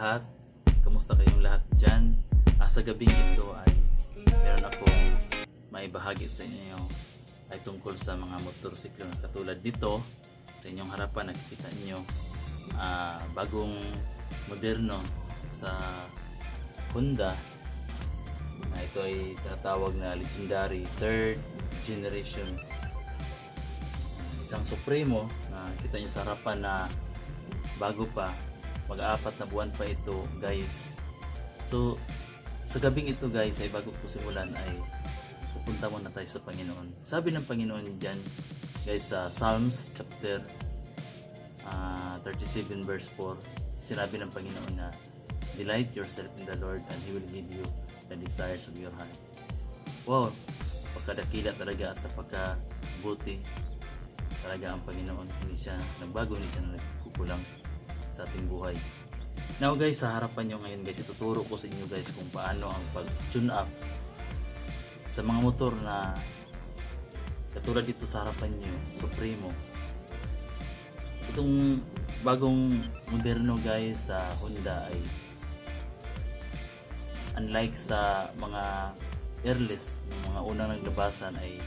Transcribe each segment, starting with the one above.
lahat. Kamusta kayong lahat dyan? Sa gabing ito ay meron akong may bahagi sa inyo ay tungkol sa mga motorsiklo na katulad dito. Sa inyong harapan nakikita nyo bagong moderno sa Honda na ito ay tinatawag na legendary third generation, isang Supremo na kita nyo sa harapan na bago pa, mag-apat na buwan pa ito guys. So sa gabing ito guys ay bago po simulan ay pupunta muna tayo sa Panginoon. Sabi ng Panginoon dyan guys sa Psalms chapter 37 verse 4, sinabi ng Panginoon na delight yourself in the Lord and He will give you the desires of your heart. Wow, pagkadakila talaga at pagkabuti talaga ang Panginoon. Hindi siya nagbago, hindi siya nagkukulang sa ating buhay. Now guys, sa harapan nyo ngayon guys, ituturo ko sa inyo guys kung paano ang pag-tune up sa mga motor na katulad dito sa harapan nyo, Supremo. Itong bagong moderno guys sa Honda ay unlike sa mga airless, yung mga unang naglabasan ay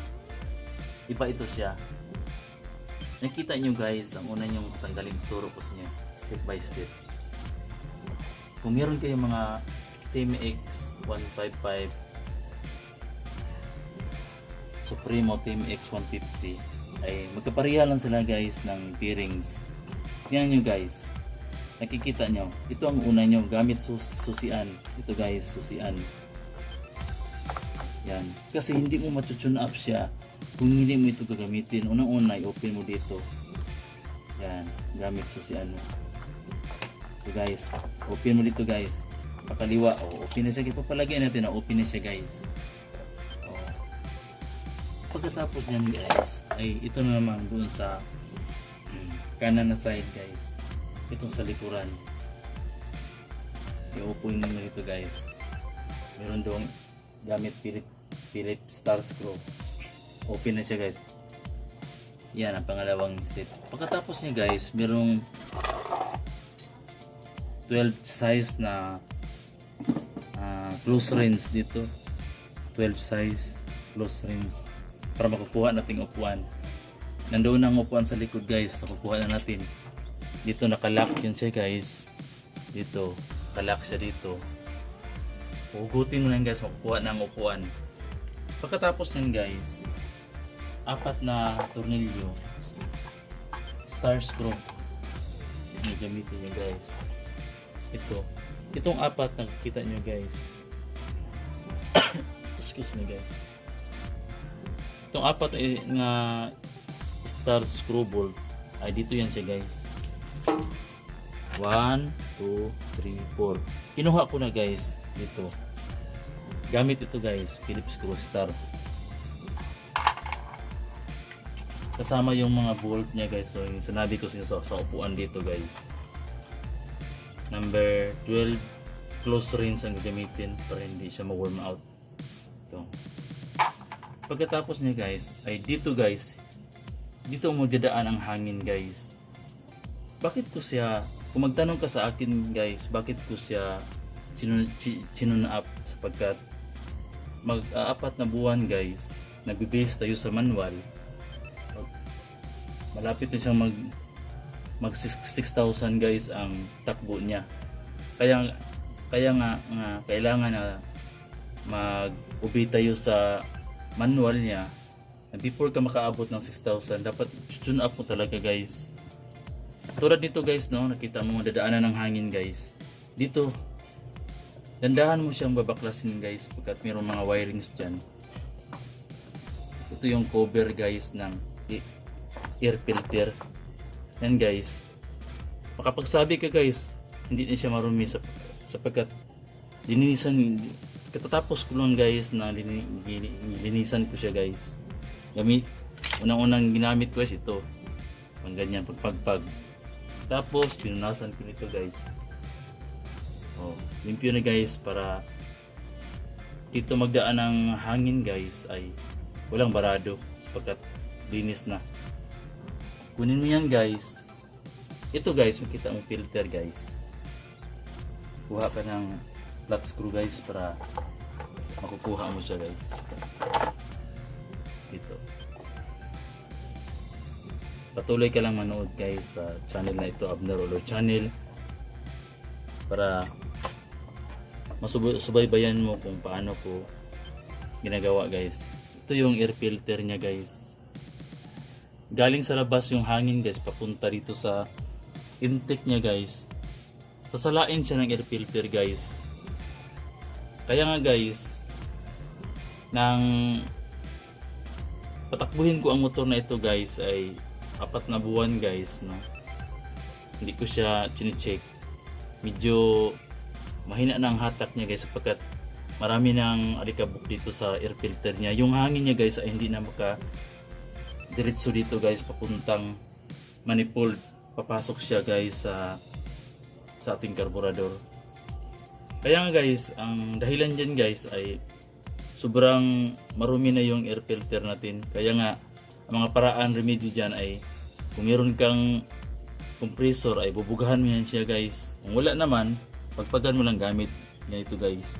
iba ito siya. Nakita nyo guys, ang una nyong tanggalin, turo ko sa inyo step by step. Kung meron kayong mga TMX 155 Supremo TMX 150 ay magkapareha lang sila guys ng bearings. Tingnan nyo guys, nakikita nyo, ito ang una nyo gamit susian. Ito guys, susian yan, kasi hindi mo matutune up siya kung hindi mo ito gagamitin. Unang-una i-open mo dito yan, gamit susian mo. Ito guys, open mo dito guys, pakaliwa, open na siya. Ipapalagyan natin na open na siya guys. Pagkatapos nyan guys ay ito na naman doon sa kanan na side guys, itong sa likuran i-open nyo dito guys. Meron doon gamit Philip star screw, open na siya guys. Yan ang pangalawang step. Pagkatapos niya guys, merong 12 size na close range dito, 12 size close range para makukuha nating upuan. Nandoon ang upuan sa likod guys, nakukuha na natin dito. Nakalock yun siya guys, dito nakalock siya dito. Hugutin mo lang guys, makukuha na ang upuan. Pagkatapos nyan guys, apat na tornilyo star screw yung gamitin nyo guys. Itong apat na nakikita nyo guys excuse me guys, itong apat ay nga star screw bolt ay dito yan siya guys. 1, 2, 3, 4 kinuha ko na guys dito. Gamit ito guys, Phillips screw star, kasama yung mga bolt niya guys. So yung sinabi ko sa upuan dito guys, number 12 close range ang gagamitin para hindi siya ma-warm out. Ito. Pagkatapos niya guys ay dito guys, dito mo dadaan ang hangin guys. Bakit ko siya, kung magtanong ka sa akin guys, bakit ko siya chinun up, sapagkat mag-apat na buwan guys, nagbe-base tayo sa manual. Malapit na siyang mag 6,000 guys ang takbo niya. Kaya nga kailangan na mag-obey tayo sa manual niya. And before ka makaabot ng 6,000, dapat tune up mo talaga guys. Tulad nito guys, no, nakita mo dadaanan ng hangin guys. Dito dandahan mo siyang babaklasin guys, pagkat mayroong mga wirings dyan. Ito yung cover guys ng air filter yan guys. Makapagsabi ka guys, hindi na siya marumi sapagkat linisan. Katatapos ko lang guys na linisan ko siya guys. Unang-unang ginamit ko guys ito, pang ganyan, pagpagpag. Tapos pinunasan ko nito guys. Limpyo na guys, para dito magdaan ng hangin guys ay walang barado sapagkat linis na. Kunin mo yan guys. Ito guys, makita mo filter guys. kuha ka ng flat screw guys para makukuha mo siya guys. Dito. Patuloy ka lang manood guys sa channel na ito, Abner Olor Channel, para masubaybayan mo kung paano ko ginagawa guys. Ito yung air filter niya guys. Galing sa labas yung hangin guys, papunta dito sa intake niya guys. Sasalain siya ng air filter guys. Kaya nga guys, nang patakbuhin ko ang motor na ito guys ay 4 na buwan guys, no? Hindi ko siya chine-check. Medyo mahina na ang hatak niya guys sapagkat marami ng alikabok dito sa air filter niya. Yung hangin niya guys ay hindi na maka diretso dito guys papuntang manifold. Papasok siya guys sa ating karburador. Kaya nga guys, ang dahilan dyan guys ay sobrang marumi na yung air filter natin. Kaya nga, ang mga paraan remedyo dyan ay kung meron kang compressor ay bubugahan mo yan siya guys. Kung wala naman, pagpagan mo lang gamit yan ito guys.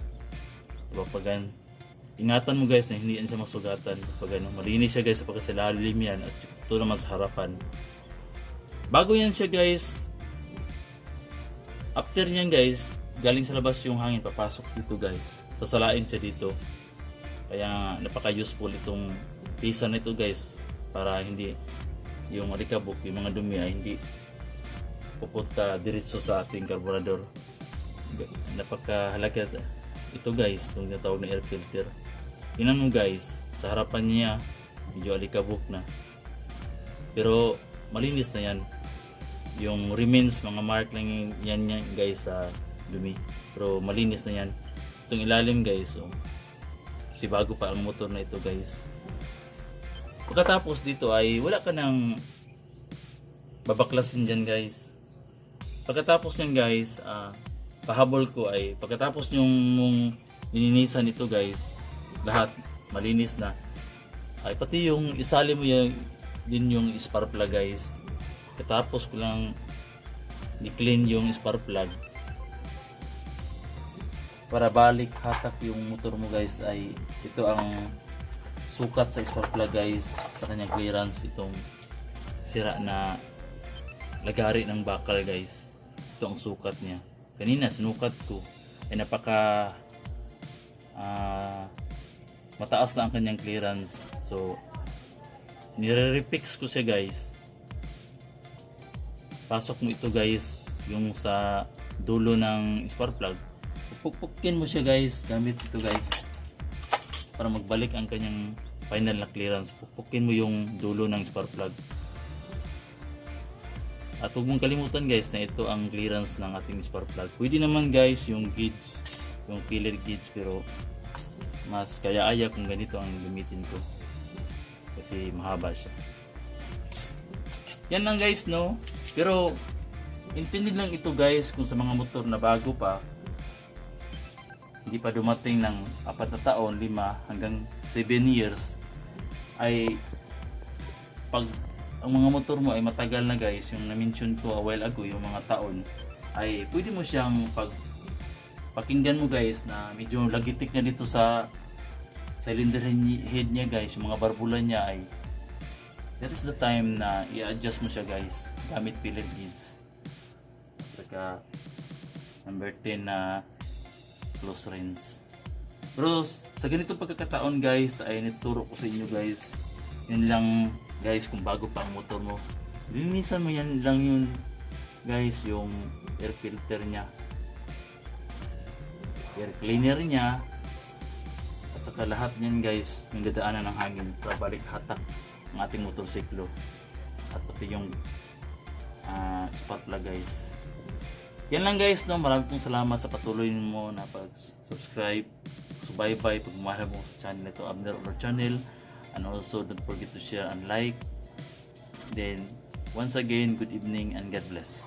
Pagpagan. Ingatan mo guys na hindi yan siya masugatan. Pag malinis siya guys sapagkat sa lalim yan at ito naman sa harapan. Bago yan siya guys, after nyan guys, galing sa labas yung hangin, papasok dito guys. Sasalain siya dito. Kaya napaka-useful itong pisa na ito guys, para hindi yung alikabok, yung mga dumi ay hindi pupunta diretso sa ating karburador. Napakahalaga ito guys, itong tinatawag na air filter. Tingnan mo guys, sa harapan niya medyo alikabok na, pero malinis na yan. Yung remains, mga mark lang yan guys sa dumi, pero malinis na yan. Itong ilalim guys, so kasi bago pa ang motor na ito guys. Pagkatapos dito ay wala ka nang babaklasin dyan guys. Pagkatapos yan guys, pahabol ko ay pagkatapos yung nilinisan ito guys, lahat malinis na, ay pati yung isali mo yan din yung spark plug guys. Pagkatapos ko lang i-clean yung spark plug para balik hatak yung motor mo guys, ay ito ang sukat sa spark plug guys, sa kanyang clearance. Itong sira na lagari ng bakal guys, ito ang sukat niya. Kanina sinukat ko ay napaka mataas na ang kanyang clearance, so nire-refix ko siya guys. Pasok mo ito guys yung sa dulo ng spark plug, pupukpukin mo siya guys gamit ito guys para magbalik ang kanyang final na clearance. Pupukpukin mo yung dulo ng spark plug. At huwag mong kalimutan guys na ito ang clearance ng ating spark plug. Pwede naman guys yung gauge, yung filler gauge, pero mas kaya-aya kung ganito ang gamitin ko kasi mahaba siya. Yan lang guys, no? Pero intended lang ito guys kung sa mga motor na bago pa, hindi pa dumating ng 4 na taon, 5 hanggang 7 years, ay pag ang mga motor mo ay matagal na guys, yung na-mention ko a while ago, yung mga taon, ay pwede mo siyang pakinggan mo guys na medyo lagitik na dito sa cylinder head niya guys, yung mga barbulan niya, ay that is the time na i-adjust mo siya guys gamit filler gauge. Saka number 10 na close rinse. Pero sa ganitong pagkakataon guys ay nituro ko sa inyo guys, yun lang guys, kung bago pa ang motor mo, linisan mo yan lang yun guys, yung air filter nya, air cleaner nya, at saka lahat nyan guys yung dadaanan ng hangin para balik hatak ng ating motorsiklo, at pati yung spark plug guys. Yan lang guys, no? Maraming pong salamat sa patuloy mo na pag-subscribe, subaybay, pagmamahal mo sa channel ito, Abner Olor Channel. And also don't forget to share and like. Then once again, good evening and God bless.